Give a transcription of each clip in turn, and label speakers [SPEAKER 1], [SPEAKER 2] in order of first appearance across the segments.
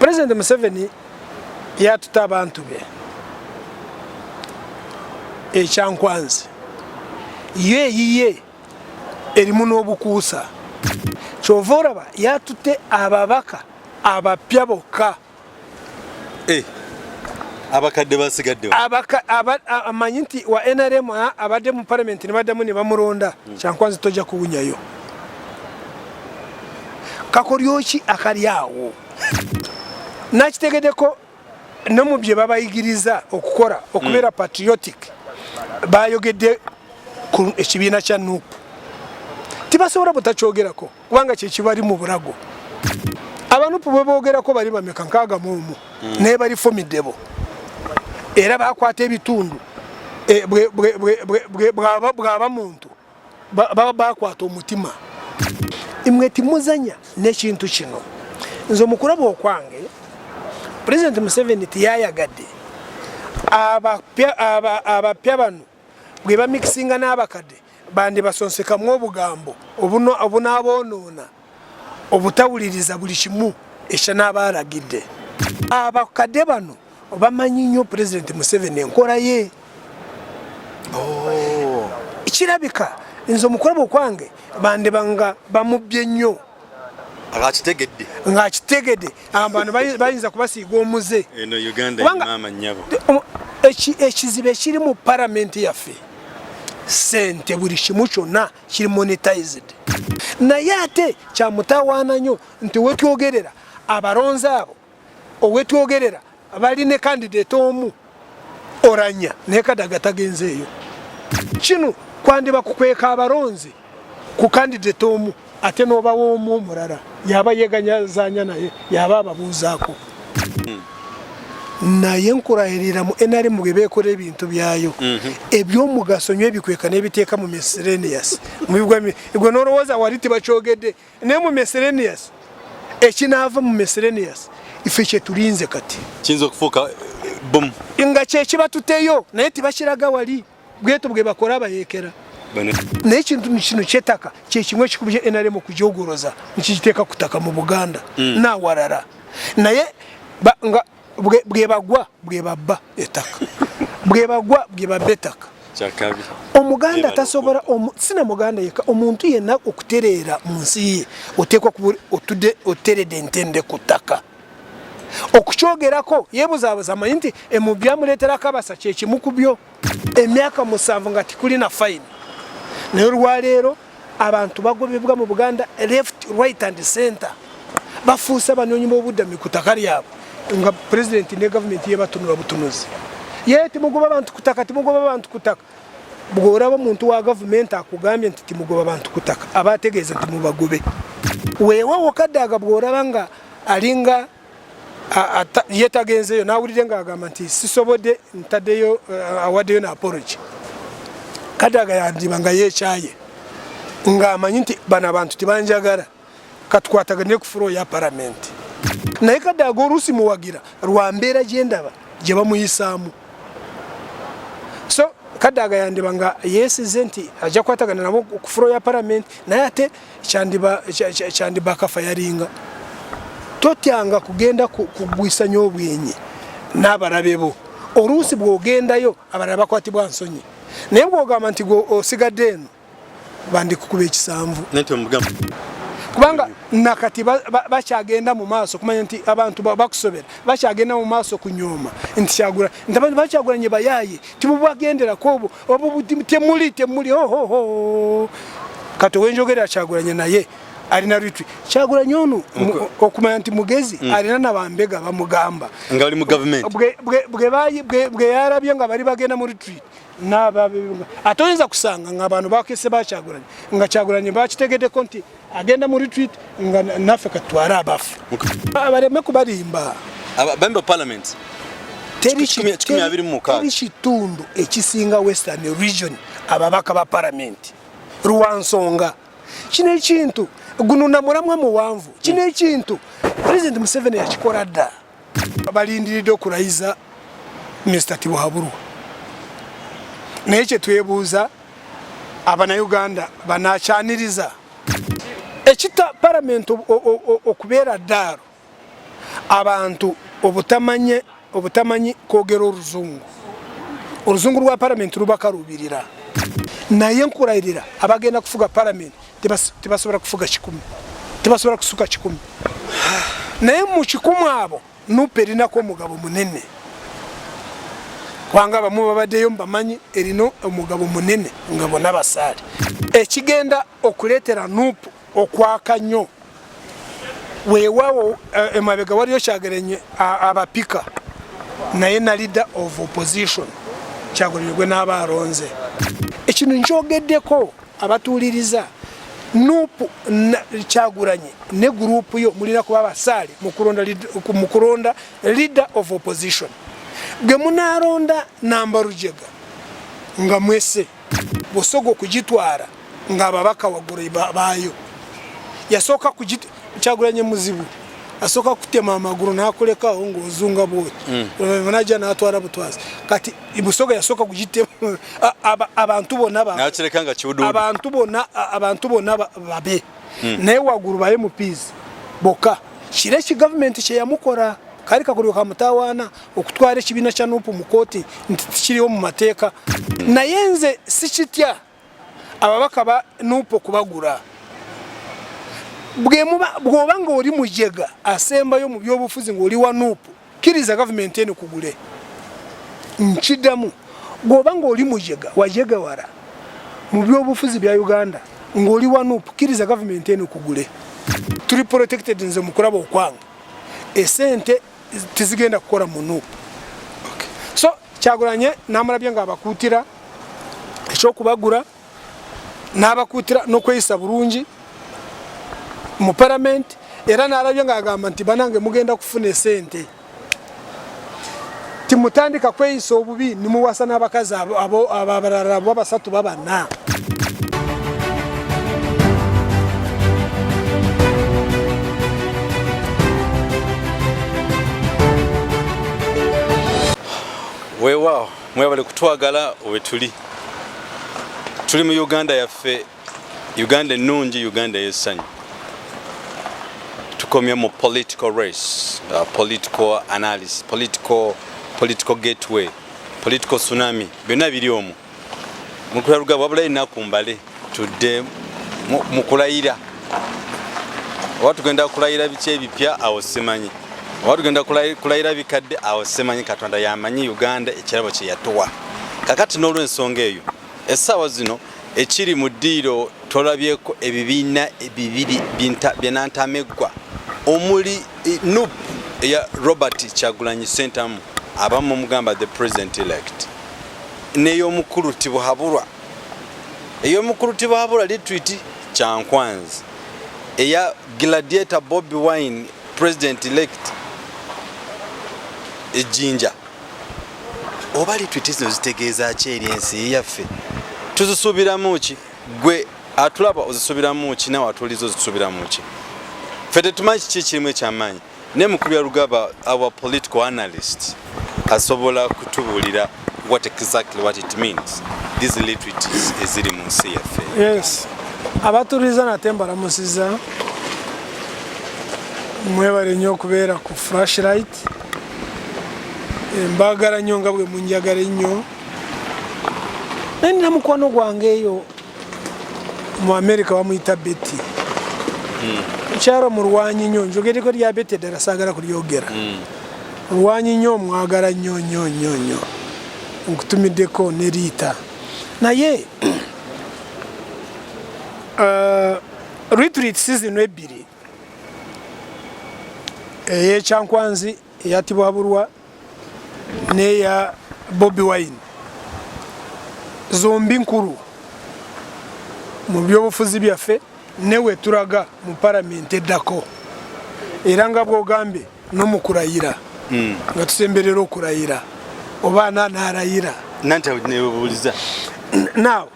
[SPEAKER 1] President Museveni yatuta abantu be ekyankwanzi ye erimu n'obukuusa kyova olaba yatute ababaka abapya bokka
[SPEAKER 2] abakadde basigaddewo
[SPEAKER 1] amanyi nti wa NRM abadde mu parliament ne baddamu ne bamulonda kyankwanzi tojja kuwunyayo kakolyoki akali awo nakitegeddeko no mu bye babayigiriza okukola okubeera patriotic bayogedde ku ekibiina kya NUP tibasobola butakyogerako kubanga kyekibali mu bulago abanupu bwe boogerako bali bameka nkaaga mu omu naye bali formidable era bakwata ebitundu bw'aba muntu bakwata omutima imwe timuzanya n'ekintu kino nze omukulaba okwange President Museveni tiyayagadde abapya bano bwe bamikisinga n'abakadde bandi basonsekamu obugambo obunaabonoona obutawuliriza buli kimu ekya n'abalagidde abakadde bano bamanyi nnyo President Museveni enkola ye kirabika nze omukulaba okwange bandi banga bamubye nnyo ng'akitegedde abantu bayinza kubasiiga omuze ekizibu ekiri mu palamenti yaffe sente buli kimu kyonna kiri monetized naye ate kyamutawaana nnyo nti wetwogerera abalonzi abo owetwogerera bali ne kandidate omu oranya naye kadaga tagenzeeyo kino kwandiba kukweka abalonzi ku kandidate omu ate n'obawo omu omulala yaba yeganyazanya naye yaba ababuuzaako naye nkurahirira mu NRM bwe beekola ebintu byayo ebyomugaso nyo ebikweka n'ebiteeka mu miscellaneous gwe n'olowooza wali tibakyogedde naye mu miscellaneous ekinaava mu miscellaneous ife kyetulinze kati
[SPEAKER 2] kiyinza okufuuka bomu
[SPEAKER 1] nga kyekibatuteyo naye tibakiraga wali bweto bwe bakola abayeekera naye ekintu kino kyetaka kyekimwe ekikubye NRM okugyogoloza nkikiteeka ku ttaka mu Buganda n'awalala naye bwe bagwa bwe babba ettaka bwe bagwa bwe babba ettaka omuganda tasobola sina muganda yeka omuntu yenna okutereera mu nsi ye oteekwa kuba oteredde entende ku ttaka okukyogerako yeebuzaabuza amanyi nti mu byamuleeterako abasa kyekimu ku byo emyaka 7 nga tikulina fayini naye olwaleero abantu bagobebwa mu Buganda left right and center bafuuse abanoonyi b'obuddamu ku ttaka lyabwe nga president ne government ye batunula butunuzi ye timugoba abantu kutaka timugoba abantu kutaka bw'oraba omuntu wa government akugambye nti timugoba abantu kutaka abategeeza nti mubagobe weewawo kaddaga bw'oraba nga alinga yetagenzeeyo nawulire nga agamba nti sisobodde ntaddeyo awaddeyo na apology kaddaga yandiba nga yeekyaye ng'amanyi nti bano abantu tibanjagala katukwatagane ku furo ya palamenti naye kaddaga oluusi muwagira lwa mbeera gyendaba gye bamuyisaamu so kaddaga yandiba nga yeesize nti ajja kukwatagana nabo ku furo ya palamenti naye ate kyandiba akafa yalinga totyanga kugenda kugwisanya obwenyi n'abalabe bo oluusi bw'ogendayo abalala bakwatibwa nsonyi naye bw'ogamba nti osigadde eno bandikukuba ekisanvu kubanga nakati bakyagenda mu maaso kumanya nti abantu bakusobera bakyagenda mu maaso kunyooma nti kyagula nti abantu bakyagulanye bayaaye timubagenderako obwo temuli kati owenjogerera kyagulanye naye alina retreat kyagulanye ono okumanya nti mugezi alina nabambega bamugamba
[SPEAKER 2] nga bali mu government
[SPEAKER 1] bwe yarabye nga bali bagenda mu retreat ate oyinza kusanga nga abantu bakese bakyagulanye nga kyagulanye bakitegeddeko nti agenda mu retreat nga naffe katwale abafu baleme kubalimba
[SPEAKER 2] member of parliament
[SPEAKER 1] teri kitundu ekisinga western region ababaka ba parliament Rwansonga kino ekintu gununa mulamwa muwanvu kino ekintu President Museveni yakikola dda balindiridde okulayiza Mr. Tibuhaburwa naye kyetwebuuza abannayuganda banakyaniriza ekita palamenti okubeera ddaalo abantu obutamanyi kogera oruzungu rwa parliament rubaka rubirira naye nkurayirira abagenda kufuga parliament tibasobora kufuga 10 tibasobora kusuka 10 naye mu 10 abo nuperina ko mugabo munene kwanga bamu babadeyo mbamanyi erino omugabo munene ngabo nabasali ekigenda okuletera nupu okwakanyo wewawo emabega waliyo kyagerenye abapika naye na leader of opposition kyagoreregwe n'abaronze ekintu njogeddeko abatuliriza nupu kyaguranye ne group yo mulina kuba abasali mu kuronda leader of opposition gwe munaronda namba rujega nga mwese bosogo kugitwara nga ababaka wagure bayo yasoka kyaguranye muzibu asoka kutema amaguru nakoleka aho ngo ozunga boye banaja natwara butwaza kati ibusoga yasoka kugitema abantu bona
[SPEAKER 2] nakirekanga kibudu
[SPEAKER 1] abantu bona babe naye waguru baye mupizi boka kireki government cye yamukora kari kakuriyo kamutawana okutwara ekibina kya nupu mukoti ntikiriho mu mateka nayenze sikitya ababaka ba nupu kubagura bwoba ngo ori mujega asemba yo mu byobufuzi ngo ori wa nupu kiriza government ene kugule nchidamu bwoba ngo ori mujega wajega wara mu byobufuzi bya Uganda ngo ori wa nupu kiriza government ene kugule turi protected nze mukuraba okwanga esente tizigenda kukora mu nupu so kyaguranye namurabye nga abakutira ekyo kubagura n'abakutira no kweyisa burungi mu parliament era narabye nga agamba nti banange mugenda kufuna esente timutandika kweyisa obubi nimuwasa n'abakazi abo ababarara basatu babana
[SPEAKER 2] wewa mwebale kutwagala obetuli tuli mu Uganda yaffe Uganda nungi Uganda yesanyi tukomye mu political race political analysis political gateway political tsunami byonna biri omu mukularuga babulayi nakumbale tudde mukulayira watu genda kulayira biche bipya awo simanyi watu genda kulayira bikadde awo simanyi Katonda yamanyi Uganda ekirabo kye yatowa kakati n'olwensonga eyo essaawa zino ekiri mu ddiiro tolabyeko ebibiina ebibiri byenantamegwa omuli NUP ya Robert Kyagulanyi Ssentamu abamu mugamba the president elect n'ey'omukulu Tibuhaburwa ey'omukulu Tibuhaburwa Litwiti Kyankwanzi eya Gladiator Bobi Wine president elect ejinja oba Litwiti zino zitegeeza ki eri ensi yaffe tuzisubiramu ki gwe atulaba ozisubiramu ki nawe atulizo ozisubiramu ki fete tumanyi kiki kirimu ekyamanyi ne mukubya Rugaba our political analyst asobola kutubulira what it means these Litwities eziri mu nsi yaffe.
[SPEAKER 1] Yes, abaturiza natemba ramusiza mwebale nnyo okubeera ku flashlight mbagala nnyo nga bwe munjagala nnyo nina mukwano gwange eyo mu America bamuyita Betty mukyala mu Lwanyi nnyo njogereko lya Betty ddala saagala kulyogera Lwanyi nnyo mwagala nnyo nkutumiddeko ne Rita naye retreat season 2 Kyankwanzi eya Tibuhaburwa neya Bobi Wine zombi nkuru mu byobufuzi byaffe newe turaga mu parliament eddako era nga bwogambe no mukurayira nga tusemberera okurayira oba narayira
[SPEAKER 2] nanta nebuliza
[SPEAKER 1] now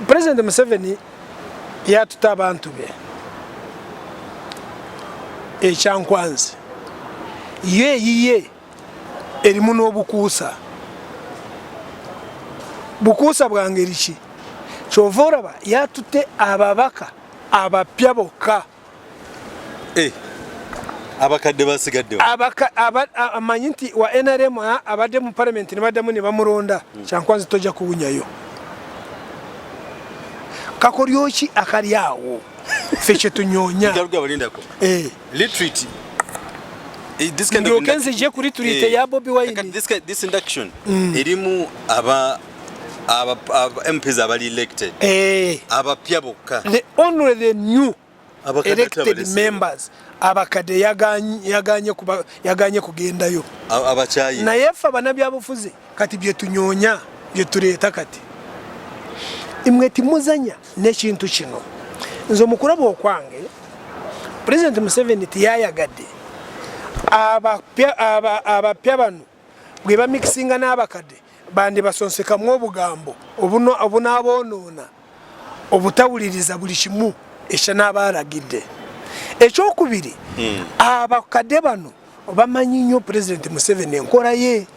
[SPEAKER 1] President Museveni yatuta abantu be Kyankwanzi ye erimu n'obukuusa bukuusa bwangeri ki kyova oraba yatute ababaka abapya bokka
[SPEAKER 2] abakadde basigadde
[SPEAKER 1] amanyi nti wa NRM abadde mu parliament ne baddamu ne bamuronda kyankwanzi tojja kuwunyayo kakolyoki akali awo ffe kyetunyonya
[SPEAKER 2] retreat
[SPEAKER 1] ndyokenze je kuri turite ya Bobi Wine
[SPEAKER 2] this induction erimu aba MPs abali elected abapya bokka
[SPEAKER 1] only the new elected members abakade yaganye kugendayo
[SPEAKER 2] abachayi
[SPEAKER 1] naye ffe abanabyabufuzi kati byetunyonya byetuleeta kati imwe timuzanya n'ekintu kino nze omukulaba okwange President Museveni tiyayagadde abapya bano bwe bamikisinga n'abakadde bandi basonsekamu obugambo obunaabonoona obutawuliriza buli kimu ekya n'abalagidde ekyokubiri abakadde bano bamanyi nnyo President Museveni enkola ye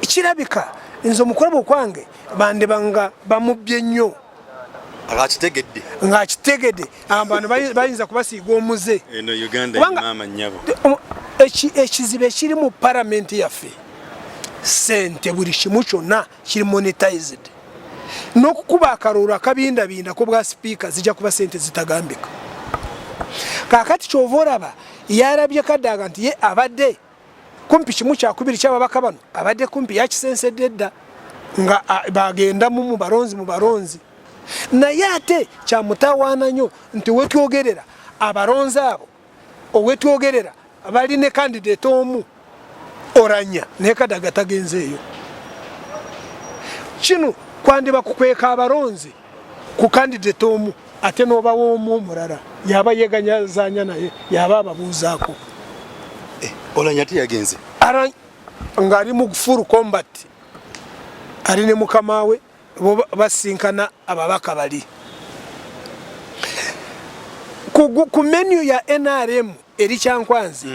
[SPEAKER 1] kirabika nze omukulaba okwange bandi banga bamubye nnyo ng'akitegedde abantu bayinza kubasiiga omuze ekizibu ekiri mu palamenti yaffe sente buli kimu kyonna kiri monetized n'okukuba akalulu akabindabinda ku bwa sipiika zijja kuba sente zitagambika kaakati kyova olaba yarabye kaddaga nti ye abadde kumpi kimu kyakubiri ky'ababaka bano abadde kumpi yakisensedde dda nga bagendamu mu balonzi naye ate kyamutawaana nnyo nti wetwogerera abalonzi abo owetwogerera bali ne kandidate omu oranya naye kadaga tagenzeeyo kino kwandiba kukweka abalonzi ku kandidate omu ate n'obawo omu omulala yaba yeganyazanya naye yaba ababuuzaako
[SPEAKER 2] oranya tiyagenze
[SPEAKER 1] ng'ali mu full combat ali ne mukama we basinkana ababaka bali ku menu ya NRM eri kyankwanzi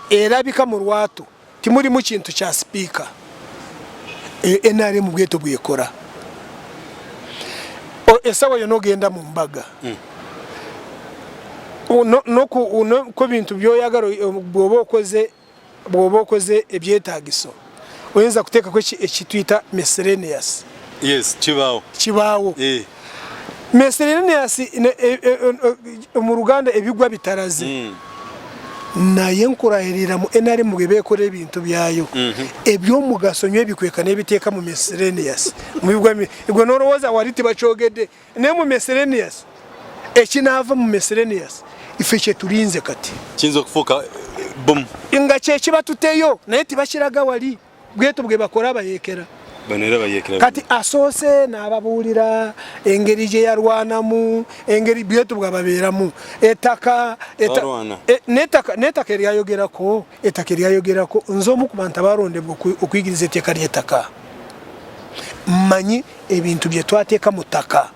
[SPEAKER 1] erabika mu lwato timulimu kintu kya sipiika NRM bweto bwekora esawa yona ogenda mu mbaga ku bintu byoyagala bw'oba okoze ebyetaagiso oyinza kuteekako ekituyita miscellaneous kibaawo miscellaneous mu Luganda ebigwa bitaraze naye nkurahirira mu NRM bwe beekora ebintu byayo ebyomugaso nyo ebikweka n'ebiteeka mu miscellaneous igwe n'olowooza wali tibakyogedde naye mu miscellaneous ekinaava mu miscellaneous ife kyetulinze kati
[SPEAKER 2] kiyinza okufuuka bum
[SPEAKER 1] nga kyekibatuteyo naye tibakiraga wali bweto bwe bakola abayeekera kati asoose n'ababuulira engeri gye yarwanamu engeri bweto bwababeeramu ettaka eryayogerako nze omu ku bantu abalondebwa okuyigiriza etteeka ly'ettaka mmanyi ebintu bye twateeka mu ttaka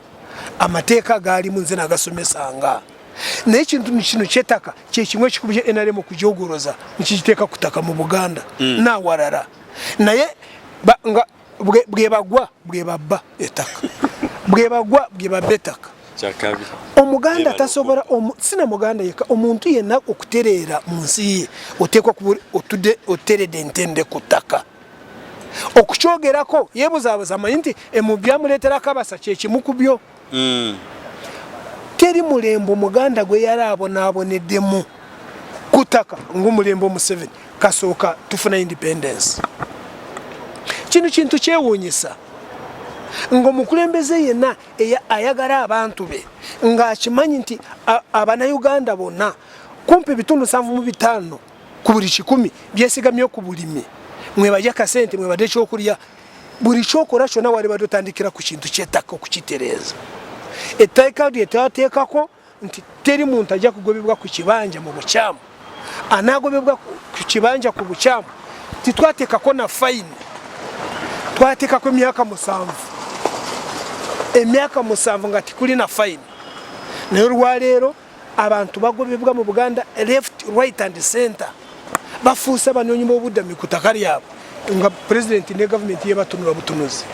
[SPEAKER 1] amateeka gaalimu nze nagasomesanga naye ekintu kino ky'ettaka kyekimu ekikubye NRM okugyogoloza nkikiteeka ku ttaka mu Buganda n'awalala naye bwebagwa bwebabba ettaka bwebagwa bwebabba ettaka omuganda tasobola sina muganda yeka omuntu yenna okutereera mu nsi ye oteekwa oteredde entende ku ttaka okukyogerako yeebuzaabuza amanyi nti mu byamuleeterako abasa kyekimu ku byo teri mulembe omuganda gwe yali abonaaboneddemu ku ttaka ng'omulembe Museveni kasooka tufuna independence kino kintu kyewuunyisa ng'omukulembeze yenna ayagala abantu be ng'akimanyi nti abanayuganda bonna kumpi 75 ku buli 100 byesigamye ku bulimi mwebajja kasente mwebadde ekyokulya buli kyokola kyonna wali badde otandikira ku kintu ky'ettaka okukitereeza etteeka lyetwateekako nti teri muntu ajja kugobebwa ku kibanja mu bukyamu anaagobebwa ku kibanja ku bukyamu titwateekako na fayini twateekako emyaka 7 nga tikuli na fayini naye olwaleero abantu bagobebwa mu Buganda left right and center bafuuse abanoonyi b'obuddamu ku ttaka lyabwe nga pulezidenti ne gavumenti yebatunula butunuzi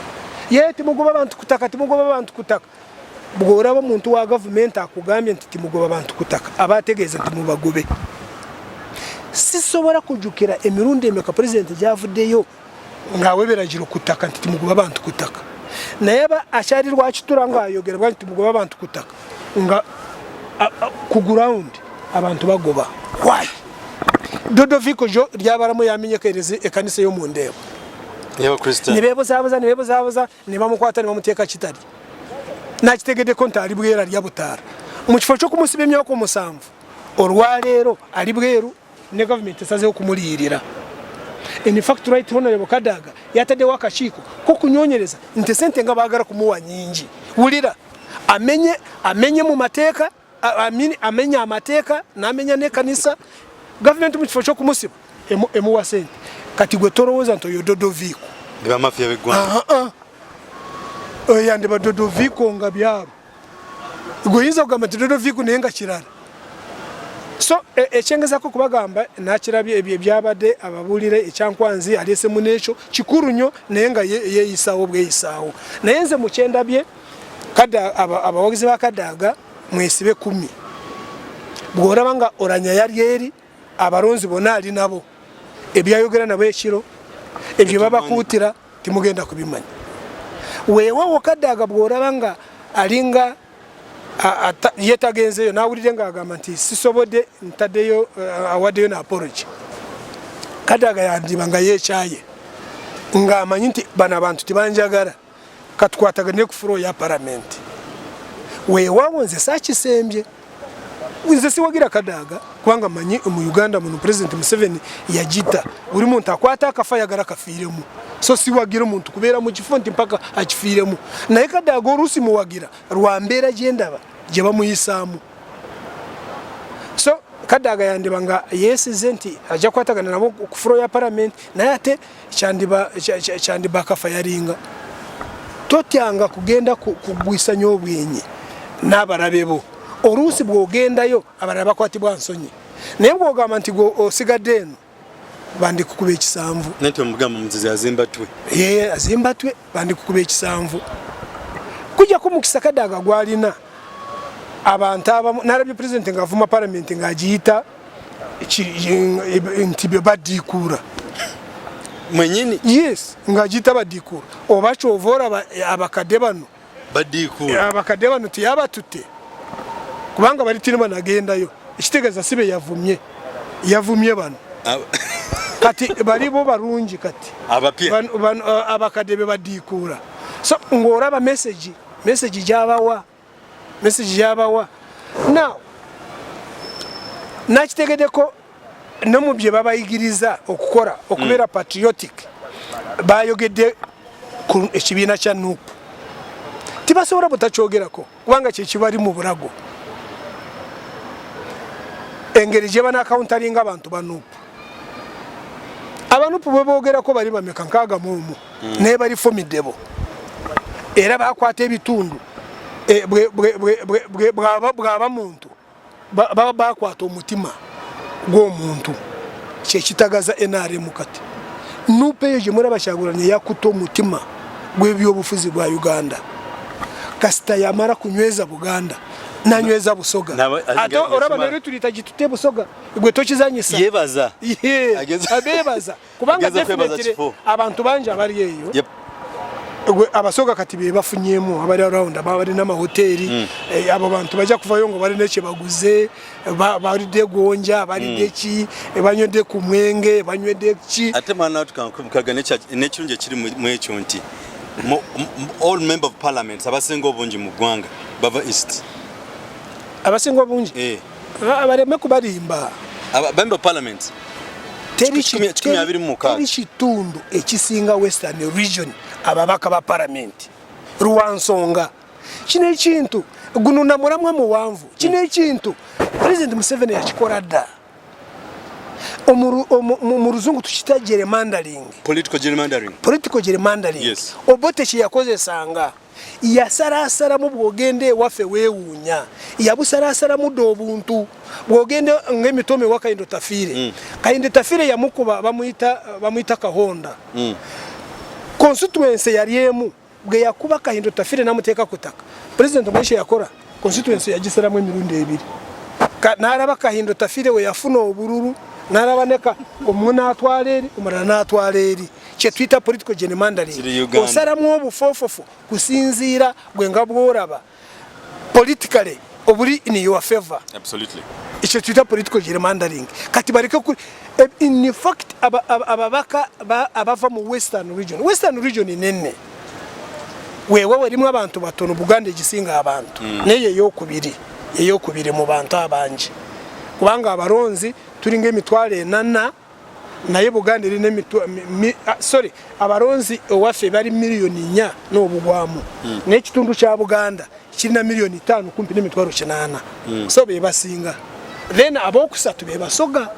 [SPEAKER 1] ye timugoba abantu ku ttaka timugoba abantu ku ttaka bworaba omuntu wa government akugambye nti timugoba abantu kutaka abategeeza nti mubagobe sisobora kujukira emirundi emeka president gyavuddeyo ngawe beragiro kutaka nti timugoba abantu kutaka naye akyali lwakitura nga ayogera bwa nti mugoba abantu kutaka nga ku ground abantu bagoba why Dodoviko jo lyabaramu yamenyekereze ekanisa yo mu Ndeebo
[SPEAKER 2] yebo Christian
[SPEAKER 1] nibebozabuza nibamukwata nibamuteeka kitali nakitegede ko ntali bwera lya butara mu kifo cyo kumusiba emyaka omusanvu olwaleero ali bweru ne government esazeho kumuliyirira in fact right honorable Kadaga yatade wakashiko ko kunyonyereza nte sente nga bagara kumuwa nyingi wulira amenye mu mateeka amenya amateeka namenya ne kanisa government mu kifo cyo kumusiba emuwa sente kati gwe torowoza nto Dodoviko
[SPEAKER 2] ndiba mafia begwanga
[SPEAKER 1] yande ba Dodoviko nga byaro goyiza kugamba Dodoviko nenga kirala so ekyengeza ko kubagamba nakirabye ebye byabade ababulire ekyankwanzi alese munecho kikuru nnyo nenga yeyisawo bweyisawo nayenze mu kyendabye kada abawagizi ba Kadaga mwesibe 10 bworabanga oranya yari abaronzi bona ali nabo ebyayogera nabo ekiro ebyo babakutira timugenda kubimanya weewawo Kadaga bworabanga alinga yetagenzeyo nawulire nga agamba nti sisobode ntadeyo awadeyo na apology Kadaga yandibanga yekyaye nga amanyi nti bana abantu tibanjagala katkwatagane ku floor ya parliament weewawo nze sakisembye nze siwagira Kadaga kubanga manyi mu Uganda muno President Museveni yagita buri muntu akwata akafa yagara kafiremu so siwagira umuntu kubera mu kifonti mpaka akifiremu naye Kadaga orusi muwagira rwambera gendaba je bamuyisamu so Kadaga yandibanga yesize nti aja kwatagana nabo ku floor ya parliament naye ate cyandiba kafa yaringa totyanga kugenda kugwisa nyobwenye n'abarabebo orusi bwogendayo abaraba kwatibwa nsonyi naye bwogamba nti go osigadde eno bandi kukuba ekisanvu
[SPEAKER 2] netwe mugamba muzizi azimbatwe
[SPEAKER 1] azimbatwe bandi kukuba ekisanvu kujja ko mukisa Kadaga gwalina abantu abamu narabye president ngavuma parliament ngajiyita nti byo badikura
[SPEAKER 2] mwenyini
[SPEAKER 1] yes ngajiyita badikura obacho ovora abakade bano
[SPEAKER 2] badikura
[SPEAKER 1] abakade bano tiyabatutte kubanga bali tinima nagendayo ekitegeeza sibe yavumye bano kati bali bo barungi kati
[SPEAKER 2] abapya
[SPEAKER 1] abakadebe badikura so ngoraba message jabawa now nakitegedeko no mubye babayigiriza okukora okubera patriotic bayogedde ku ekibiina kya NUP tibasobola butacyogerako kubanga kye kibali mu burago engeri gye bana countaringa abantu ba NUP abantu bwe bogerako bali bameka nkaga mumu ne bali formidable era bakwata ebitundu bwaba muntu bakwata omutima gw'omuntu kyekitagaza NRM kati NUP eyo gye muraba kyagulanye yakuta omutima gw'ebyobufuzi bwa Uganda kasita yamara kunyweza Buganda nanyweza Busoga ate oraba nero tulita gitute Busoga gwe tokizanyisa
[SPEAKER 2] yebaza
[SPEAKER 1] abebaza kubanga definitely abantu banje abali eyo abasoga kati be bafunyemu abali around abali na mahoteli abo bantu baja kuvayo ngo bali neche baguze bali de gonja bali deki banyode ku mwenge banywede ki
[SPEAKER 2] ate mana tukankubukaga nekirunje kiri mu ekyo nti all member of parliament abasengo obunji mu gwanga bava east
[SPEAKER 1] abasengo obunji abareme kubalimba
[SPEAKER 2] member of parliament teri
[SPEAKER 1] kitundu ekisinga western region ababaka ba parliament Ruwansonga kino ekintu gununa muramwe muwanvu kino ekintu President Museveni yakikora dda mu ruzungu tukita gerrymandering political gerrymandering
[SPEAKER 2] yes.
[SPEAKER 1] Obote kye yakozesanga yasarasara mu bwogende wafe weewunya yabusarasara mu dobuntu bwogende ngemitome wakaindo tafire kaindo tafire yamukuba bamuyita kahonda constituency yaliemu bwe yakuba Kahindo Tafire namuteka kutaka president Mwishe yakora constituency yagiseramu emirundi ebiri naraba Kahindo Tafire we yafuna obururu narabaneka omuna atwaleri umara natwaleri che twita political gerrymandering osaramu obufofofo kusinzira gwenga bworaba politically oburi in your favor.
[SPEAKER 2] Absolutely.
[SPEAKER 1] Icho twita political gerrymandering kati bareke in fact ababaka abava mu western region inene wewe walimu abantu batono Buganda gisinga abantu neye yokubiri mu bantu abanje kubanga abaronzi turinge emitwale nana naye Buganda ine abaronzi owafe bari miliyoni 4 n'obugwamu n'ekitundu kya Buganda kirina miliyoni 5 kumpi n'emitwalo 8 so be basinga then abokusatu be basoga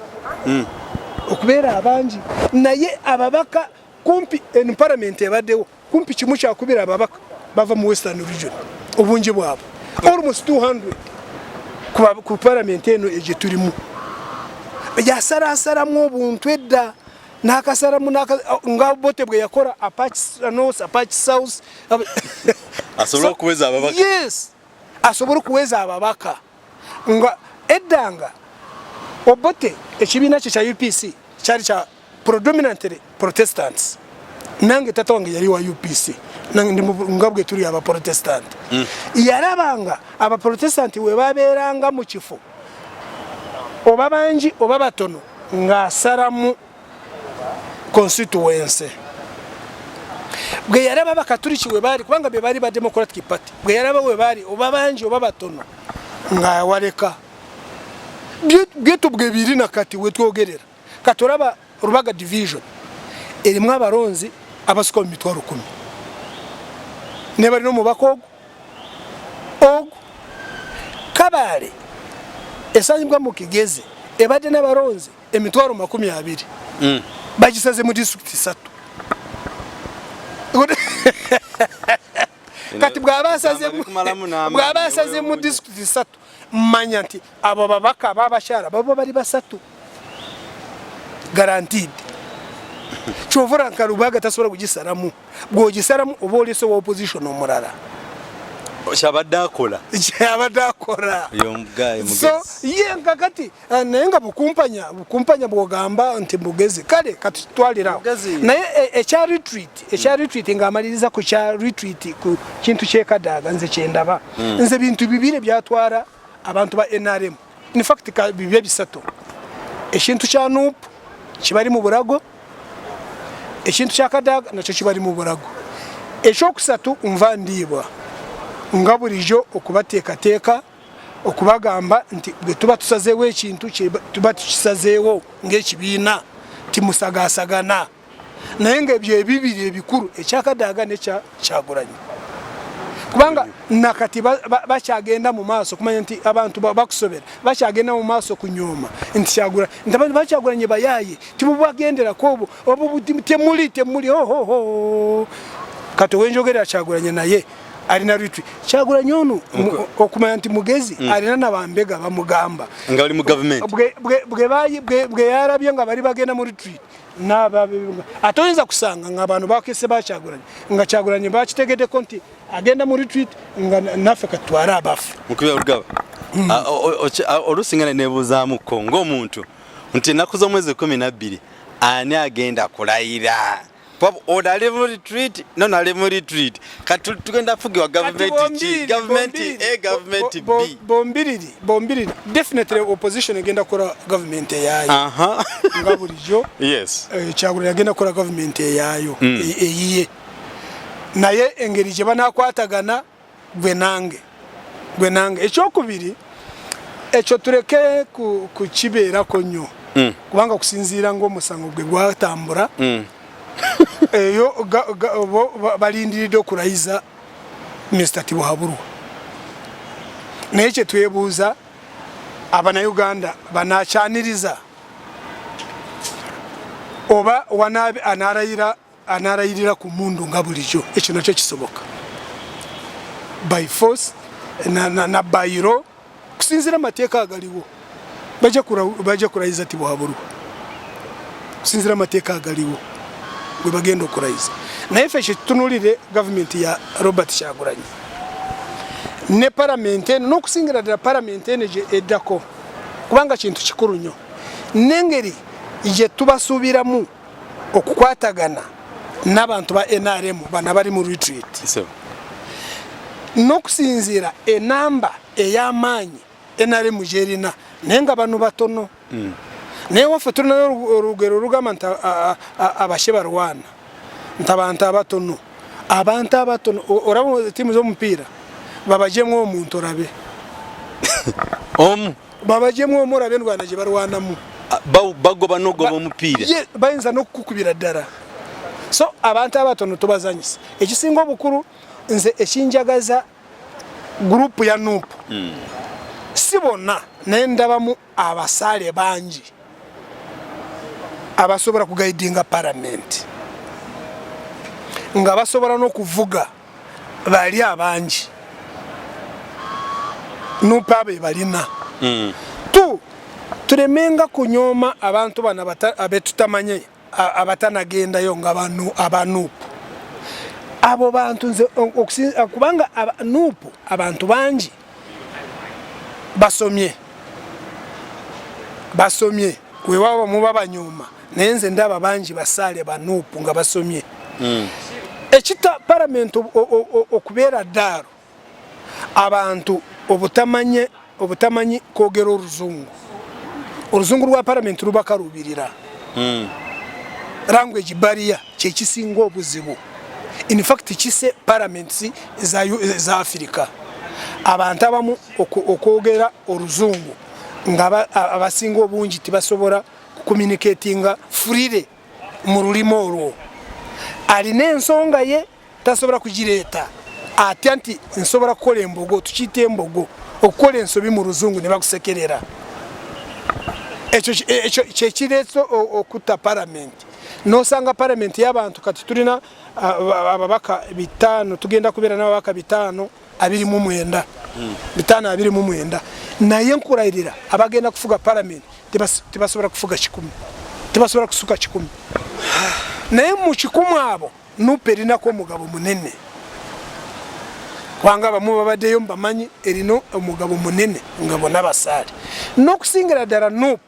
[SPEAKER 1] okubera abanji naye ababaka kumpi en parliament ebaddewo kumpi kimu kyakubira ababaka bava mu western region obunji bwabo almost 200 ku parliament eno eje tulimu yasara mu obuntu edda nakasaramu nga bote bwe yakora Apache North Apache South
[SPEAKER 2] asobora kuweza ababaka.
[SPEAKER 1] Yes, asobora kuweza ababaka nga eddanga obote ekibina kya UPC cyari kya predominantly Protestants nange tata wange yali wa UPC nange ngabwe turi aba Protestant yarabanga aba Protestant we baberanga mu kifo obabanji obabatono nga saramu constituency bwe yaraba bakatuliki we bari kubanga be bari ba Democratic Party bwe yaraba we bari obabanji obabatono nga waleka byetu bwe biri nakati we twogerera katoraba Rubaga division elimu abaronzi abasuka mu mitwaro 10 ne bari no mu bakogo Kabale esanyibwa mu Kigeze ebade n'abaronzi emitwaro 20 bagisaze mu district 3 kati bwabasaze mu district 3 manya nti abo babaka babashara babo bari basatu guaranteed chovora Rubaga tasobora kugisaramu bwogisaramu oboleso wa opposition omurara
[SPEAKER 2] Shabadakora
[SPEAKER 1] yo mugezi so yenga kati nenga bukumpanya bwogamba nti Mugezi kale katutwalira naye echa retreat ngamaliriza ku cha retreat ku kintu kyekadaga nze kyendaba nze bintu bibire byatwara abantu ba NRM in fact ka bibye bisato ekintu kya NUP kibari mu burago ekintu kya kadaga nacho kibari mu burago ekyokusatu umva ndibwa ngaburijo okubateeka okubagamba nti bwe tuba tusazeewo ekintu tuba tukisazeewo ng'ekibiina timusagasagana naye ng'ebyo ebibiri ebikulu ekyakadaga n'ekyaguranye kubanga nakati bakyagenda mu maaso kumanya nti abantu bakusobera bakyagenda mu maaso kunyoma nti kyagura nti abantu bakyaguranye bayaye timubagenderako obo temuli kati wenjogera kyaguranye naye alina retreat kyaguranye ono okumanya nti Mugezi alina nabambega bamugamba
[SPEAKER 2] nga bali mu government
[SPEAKER 1] bwe yarabye nga bali bagenda mu retreat atoyinza kusanga nga abantu bakese bakyaguranye nga kyaguranye bakitegedde konti agenda mu retreat nga naffe katwara abafu
[SPEAKER 2] mukubya Rugaba olusingana nebuuzaamu ko ng'omuntu nti ennaku z'omwezi 12 ani agenda kulayira Pop order mu retreat no retreat katugenda fugiwa government B bombiriri definitely opposition agenda kora government yayo ngaburijo yes
[SPEAKER 1] cyagura agenda kora government yayo eyiye naye engeri je banakwatagana gwenange ekyokubiri ekyo tureke ku kibera konyo kubanga kusinzira ngo musango gwe gwatambura eyo balindiridde okulayiza Mr. Tibuhaburwa naye kye twebuuza Abannayuganda banakyaniriza oba wanaabe anarayirira ku mundu nga bulijjo ekyo nakyo kisoboka by force na bayiro kusinzira amateeka agaliwo bajja kulayiza Tibuhaburwa kusinzira amateeka agaliwo bwe bagenda okulayiza naye ffe kyetutunulire gavumenti ya Robert Kyagulanyi ne parliament eno n'okusingira ddala parliament eno gye eddako kubanga kintu kikulu nnyo n'engeri gye tubasuubiramu okukwatagana n'abantu ba NRM bana bali mu retreat n'okusinziira enamba ey'amaanyi NRM gyerina naye nga bano batono naye waffe tulinayo olugero olugamba nti abashe barwana nti abantu abatono olaba ttiimu z'omupiira babajemu omuntu olabe babajemu omu olabe ndwana gye barwanamu
[SPEAKER 2] bagoba n'ogoba omupiira
[SPEAKER 1] bayinza n'okukukubira ddala so abantu abatono tubazanyisa ekisinga obukulu nze ekinjagaza gurupu ya NUP si bonna naye ndabamu abasaale bangi abasobola kugaidinga parliament nga basobola n'okuvuga bali abangi NUP abe balina tulemenga kunyooma abantu bano abetutamanye abatanagendayo nga aba NUP abo bantu nze kubanga NUP abantu bangi basomye weewaawo muba banyooma naye nze ndaba bangi basaale ba NUP nga basomye ekita parliament okubeera ddaalo abantu obutamanyi kwogera oluzungu lwa parliament luba kalubirira language barrier kyekisinga obuzibu in fact kise parliaments za Africa abantu abamu okwogera oluzungu nga abasinga obungi tibasobola communicatinga freely mu lulimi olwo alina ensonga ye tasobola kugireeta atya nti nsobola kukola embogo tukiyita embogo okukola ensobi mu luzungu ne bakusekerera ekyo kyekireeta okutta parliament nosanga parliament y'abantu kati tulina ababaka 5 tugenda kubeera n'ababaka 529 naye nkulayirira abagenda kufuga parliament tebasobola kufuga 10 tebasobola kusuka 10 naye mu 10 abo NUP erinako omugabo munene kubanga abamu babaddeyo mbamanyi erina omugabo munene nga bonna basaale n'okusingira ddala NUP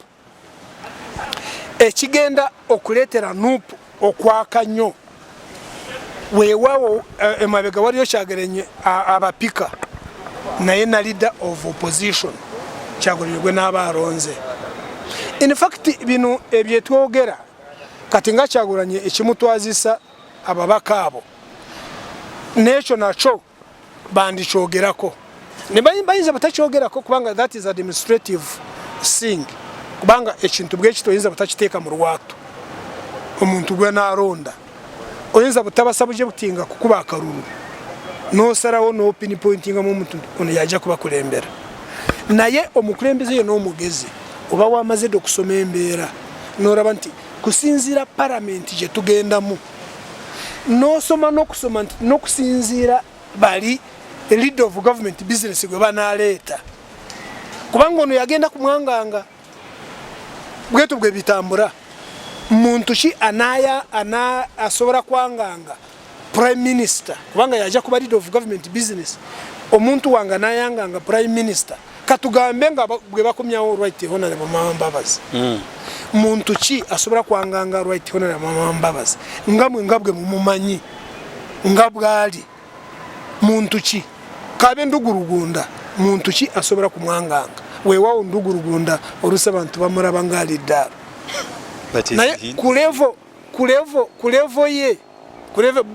[SPEAKER 1] ekigenda okuleetera NUP okwaka nnyo weewaawo emabega waliyo Kyagulanyi abapika naye na leader of opposition Kyagulanyi gwe n'aba alonze in fact bino ebyetwogera kati nga Kyagulanyi ekimutwazisa ababaka abo n'ekyo nakyo bandikyogerako ne bayinza batakyogerako kubanga that is administrative thing kubanga ekintu bwekito oyinza butakiteeka mu lwatu omuntu gwe n'alonda oyinza butabasabuje butinga kukuba akalulu n'osalawo n'opinipointinga mu omuntu ono yajja kubakulembera naye omukulembeze ye n'omugezi oba wamaze dde okusoma embeera n'olaba nti kusinziira parliament gye tugendamu n'osoma n'okusoma nti n'okusinziira bali leader of government business gwe banaleeta kubanga ono yagenda kumwanganga bwetu bwe bitambula muntu ki asobola kwanganga prime minister kubanga yajja kuba leader of government business omuntu wanga anayanganga prime minister katugambe nga bwe bakomyawo right honorable Mama Mbabazi muntu ki asobola kwanganga right honorable Mama Mbabazi nga bwe mumumanyi nga bwali muntu ki kabe ndugurugunda muntu ki asobola kumwanganga weewaawo ndugurugunda oluusi abantu bamulaba ng'aliddaala naye kulevo ye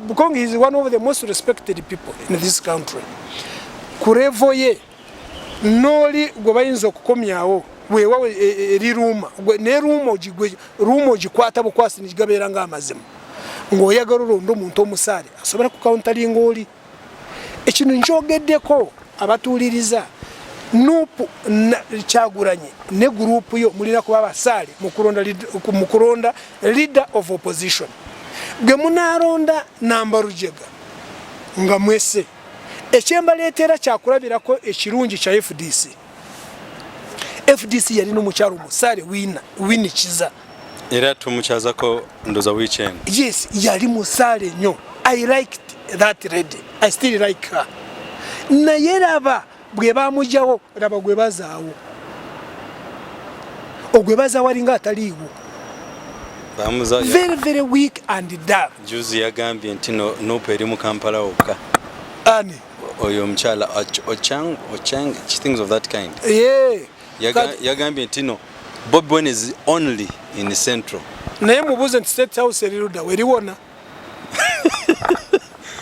[SPEAKER 1] because he is one of the most respected people in this country kulevo ye noli gwe bayinza okukomyawo weewaawo eri ruuma ne ruuma ogikwata bukwasi nigigabeera ng'amazima ng'oyagala olonda omuntu omusaale asobola kukauntalinga oli ekintu nkyogeddeko abatuuliriza NUP Kyagulanyi ne gurupu yo mulina kuba basaale mu kulonda leader of opposition gwe munaalonda namba Rujega nga mwese ekyembaleetera kyakulabirako ekirungi kya FDC yalina omukyalo musaale Winnie Kiza
[SPEAKER 2] era tumukyazako ndoza weekend
[SPEAKER 1] yes yali musaale nnyo I liked that lady. I still like her. Naye raba bwe bamujawo raba gwe bazaawo. Ogwe bazaawo alinga ataliiwo. Very, very weak and dark.
[SPEAKER 2] Juzi yagambye nti Nuupu eri mu Kampala okka.
[SPEAKER 1] Ani?
[SPEAKER 2] Oyo omukyala Ochang, things of that kind.
[SPEAKER 1] Yeah.
[SPEAKER 2] Yagambye nti no, Bobi Wine is only in the central.
[SPEAKER 1] Naye mubuuze nti State House eriruda weriwona.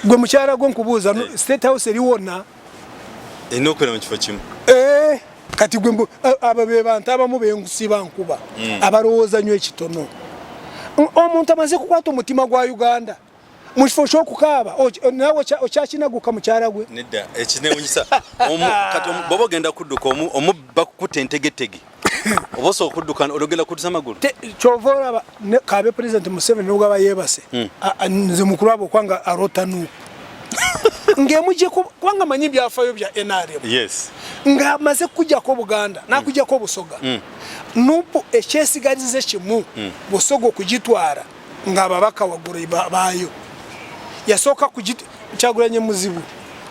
[SPEAKER 1] Gwe mukyala gwe nkubuuza State House eriwona.
[SPEAKER 2] Enokwera mu kifo kimu.
[SPEAKER 1] Kati gwe abo be bantu abamu bengusiba nkuba abalowooza nnyo ekitono. Omuntu amaze kukwata omutima gwa Uganda mu kifo ky'okukaaba nawe okyakinaguka mukyala gwe.
[SPEAKER 2] Nedda ekinewunyisa kati bw'oba ogenda kudduka omubba kukuta entegetege oba osobola okudduka ologenda kuddusa amagulu.
[SPEAKER 1] Kyova olaba Kaabe President Museveni n'ogaba yeebase nze mukulu abo okwanga alota Nuupu ng'emugyeko kubanga manyi byafaayo bya NRM.
[SPEAKER 2] Yes.
[SPEAKER 1] Ng'amaze kujjako Buganda n'akujjako Busoga. Nuupu ekyesigalize kimu Busoga okugitwara ng'ababaka waggulu baayo yasooka Kyagulanyi muzibu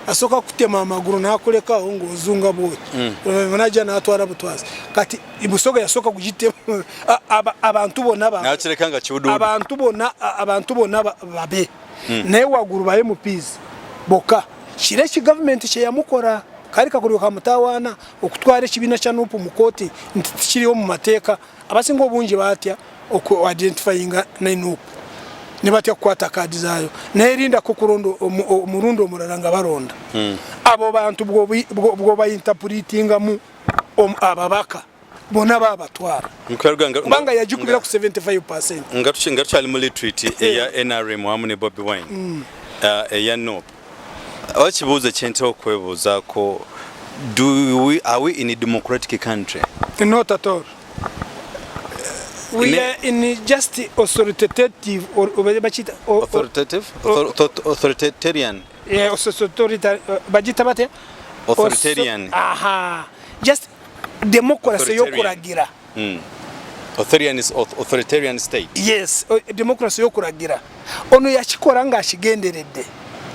[SPEAKER 1] asooka kutema amagulu n'akulekawo ng'ozunga bwoki najja n'atwala Butwazi kati Busoga yasooka kugitema abantu bonna babe naye waggulu baye mupiizi bokka kireki gavumenti kye yamukora kali kakulyo ka mutawaana okutwala ekibiina kya Nuupu mu kooti nti kiriwo mu mateeka abasinga obungi batya oku-identifyinga ne Nuupu ne batya kukwata kaadi zaayo neerinda ko kuronda omulundi omulala nga balonda abo bantu bw'obayintapulitingamu ababaka bonna babatwala kubanga yagikubira ku 75%.
[SPEAKER 2] nga tukyali mu retreat eya NRM wamu ne Bobi Wine eya Nuupu. Wakibuuzo kyentera okwebuuzaako, are we in a democratic country?
[SPEAKER 1] Not at all. We are in just authoritative
[SPEAKER 2] authoritarian.
[SPEAKER 1] Yeah,
[SPEAKER 2] authoritarian.
[SPEAKER 1] Just democracy yokuragira.
[SPEAKER 2] Authoritarian state.
[SPEAKER 1] Yes, democracy yokuragira. Ono yakikora nga akigenderedde.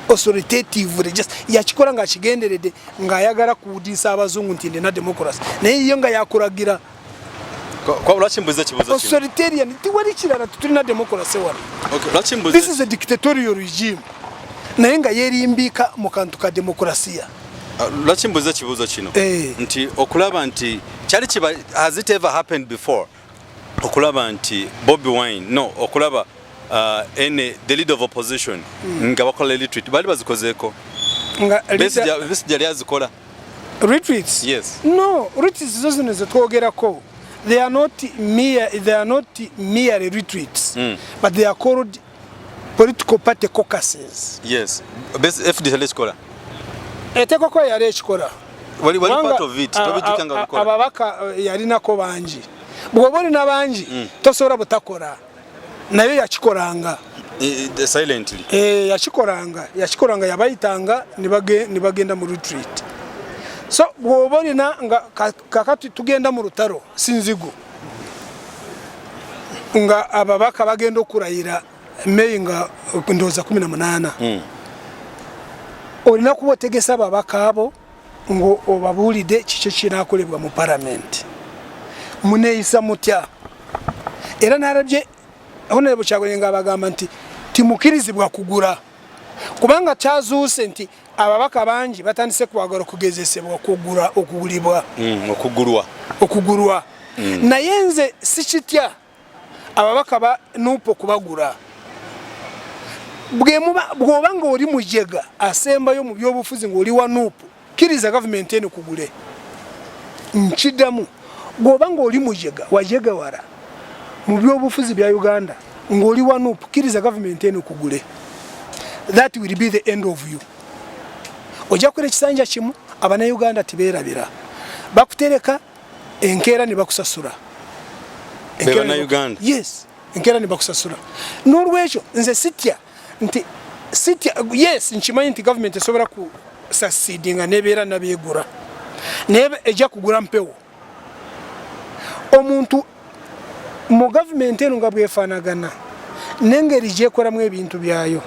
[SPEAKER 1] Authoritative just yakikora nga akigenderedde nga ayagala kuwudiisa abazungu nti ndina democracy naye iyo nga yakuragira authoritarian tiwali kirala tutulina democracy wano. This is a dictatorial regime naye nga yeerimbika mu kantu ka demokrasiya.
[SPEAKER 2] Lwaki mbuuza kibuuzo kino nti okulaba nti kyali kiba has it ever happened before okulaba nti Bobi Wine okulaba the leader of opposition nga bakola retreat bali bazikozeeko nga yali azikola
[SPEAKER 1] retreats?
[SPEAKER 2] Yes.
[SPEAKER 1] No, retreats zo zino zetwogerako they are not mere retreats but they are called political party caucuses.
[SPEAKER 2] Yes. FDC ekikola
[SPEAKER 1] etekoko yali ekikola
[SPEAKER 2] wali part of it tobijukanga bukola
[SPEAKER 1] ababaka yalinako bangi bw'oba olina bangi tosobola butakola naye yakikolanga
[SPEAKER 2] silently.
[SPEAKER 1] Yakikolanga yabayitanga ne bagenda mu retreat. So bw'oba olina nga kakati tugenda mu lutalo sinzigu nga ababaka bagenda okulayira May nga ndowooza 18 olina kuba otegesa ababaka abo ng'obabuulidde kiki kinaakolebwa mu palamenti muneeyisa mutya era n'alabye Honorable Kyagulanyi ng'abagamba nti timukirizibwa kugula kubanga kyazuuse nti ababaka bangi batandise kwagala okugezesebwa okugulwa naye nze sikitya ababaka ba Nuupu okubagula bw'oba nga oli mujega asembayo mu byobufuzi ng'oli wa Nuupu kiriza gavumenti eno kugule nkiddamu bw'oba nga oli mujega wajegawala mu byobufuzi bya Uganda ng'oli wa Nuupu kiriza gavumenti eno kugule. That will be the end of you. Ojja kukola ekisanja kimu Abannayuganda tibeerabira bakutereka enkeera ne bakusasula.
[SPEAKER 2] Uganda.
[SPEAKER 1] Yes, enkeera ne bakusasula. N'olwekyo nze sitya yes nkimanyi nti gavumenti esobola ku succeedinga n'ebeera n'abeegura naye ejja kugula mpewo. Omuntu mu gavumenti eno nga bwefaanagana n'engeri gy'ekolamu ebintu byayo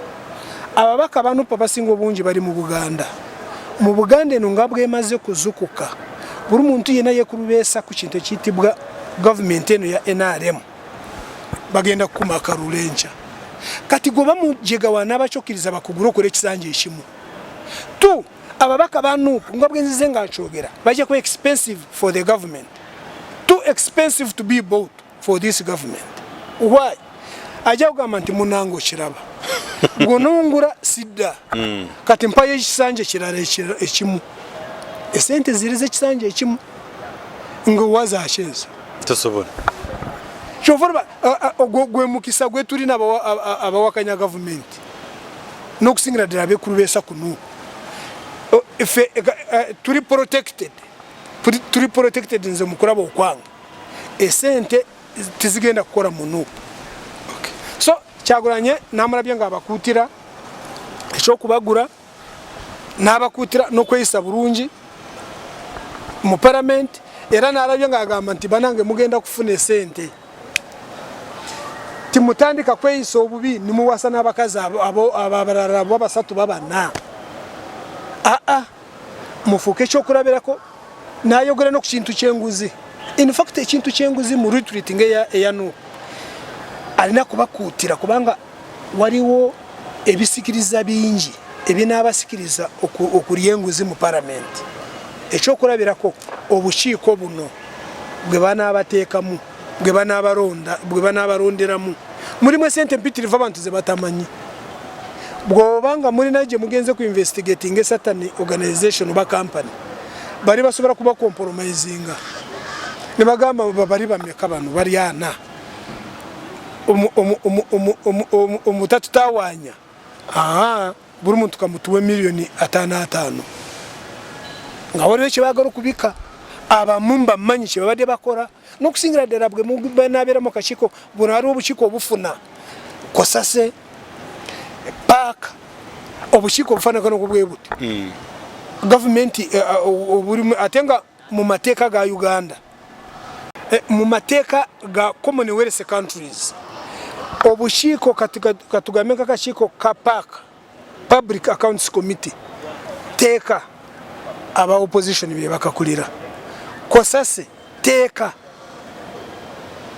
[SPEAKER 1] ababaka bano papasingo bungi bali mu Buganda eno ngabwe emaze kuzukuka buri muntu yena yekurubesa ku kintu kitibwa government eno ya NRM bagenda kumaka rulencha kati goba mujega wanabachokiriza bakugura kure kisanje ekimu tu ababaka banu ngabwe nzize ngachogera baje ko expensive for the government, too expensive to be bought for this government. Why? Aja ugamba nti munango kiraba gonongura sida kati mpaye ekisanje kirala ekimu esente zirize kisanje ekimu ngo waza asheza
[SPEAKER 2] tosobona
[SPEAKER 1] chovorba gwe mukisa gwe turi abawakanya government no kusingira dirabe kurubesa kunu ife turi protected nze mukuraba okwanga esente tizigenda kukora munu. So cyaguranye namurabye ngabakutira cyo kubagura nabakutira no kwesa burungi mu parliament era narabye ngagamba nti banange mugenda kufuna esente timutandika kweyisa obubi nimuwasa n'abakazi ababarara babasatu babana mufuke cyo kurabirako nayogera no kukintu cyenguzi. In fact ekintu cyenguzi mu retreating eya no alina kubakutira kubanga waliwo ebisikiriza bingi ebinabasikiriza okuriyenguzi mu parliament ekyo kurabirako obukiiko buno bwe bana abateekamu bwe bana abaronda bwe bana abaronderamu muri mwe sente mpitiriva abantu ze batamanyi bwobanga muri naje mugenze ku investigating certain organization ba company bari basobora kuba compromisinga nibagamba bari bameka bano bari ana umutatu tawanya buri muntu kamutuwe miliyoni 5 ngawore kibagaro kubika abamumba manyi kibabade bakora no kusingira derabwe mu nabera mu kashiko bunari ubushiko bufuna kosase park obushiko bufana kano kubwebuti government oburi atenga mu mateka ga Uganda mu mateka ga Commonwealth countries obushiko katugameka kashiko ka park public accounts committee teka aba opposition biye bakakulira kosase teka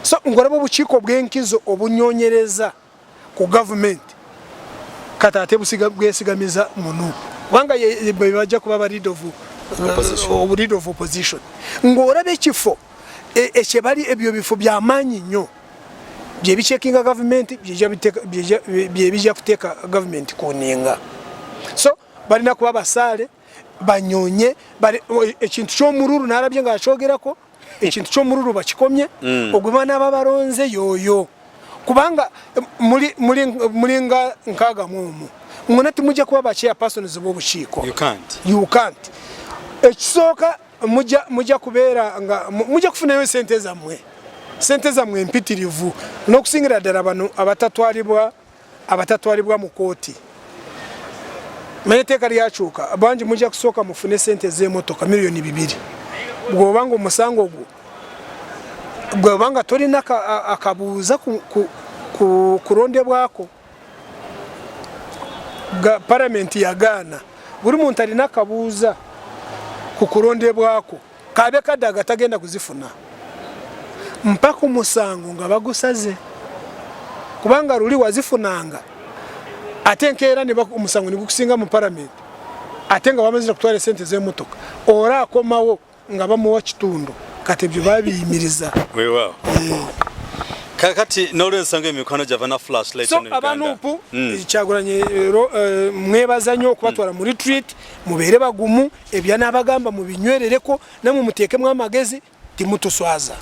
[SPEAKER 1] so ngorabo buchiko bwenkizo obunyonyereza ku government katate busiga bwesigamiza munu wanga bajja kuba lead of opposition ngorabe kifo echebali ebyo bifo bya manyi nyo bye bichekinga government bye bija kuteka government kuninga so bali na kuba basale banyonye bali ekintu cyo mururu narabye ngachogerako ekintu cyo mururu bakikomye ogubana babaronze yoyo kubanga muri nkaga mumu ngonati mujja kuba bachiya persons bo bushiko you can't ekisoka mujja kubera nga mujja kufuna yo sente zamwe mpitirivu no kusingira dara bano abatatwalibwa mu koti mayeteka lyachuka abanji mujja kusoka mufune sente z'emotoka miliyoni 2 bwobanga umusango gwo bwobanga tolina akabuza ku kuronde bwako parliament ya Ghana buri muntu alina akabuza ku kuronde bwako kabe kadaga tagenda kuzifuna mpaka umusango ngabagusaze kubanga ruli wazifunanga atenkera niba umusango nigukusinga mu parliament atenga bamazira kutwara sente z'emotoka ora komawo ngabamu wa kitundu katebyo babiyimiriza
[SPEAKER 2] wewa kakati norensange mikano javana flashlight
[SPEAKER 1] no Uganda so abanupu cyaguranye mwebazanyo kubatwara muri retreat mubere bagumu ebya nabagamba mu binywerereko namwe muteke mwamagezi timutuswaza.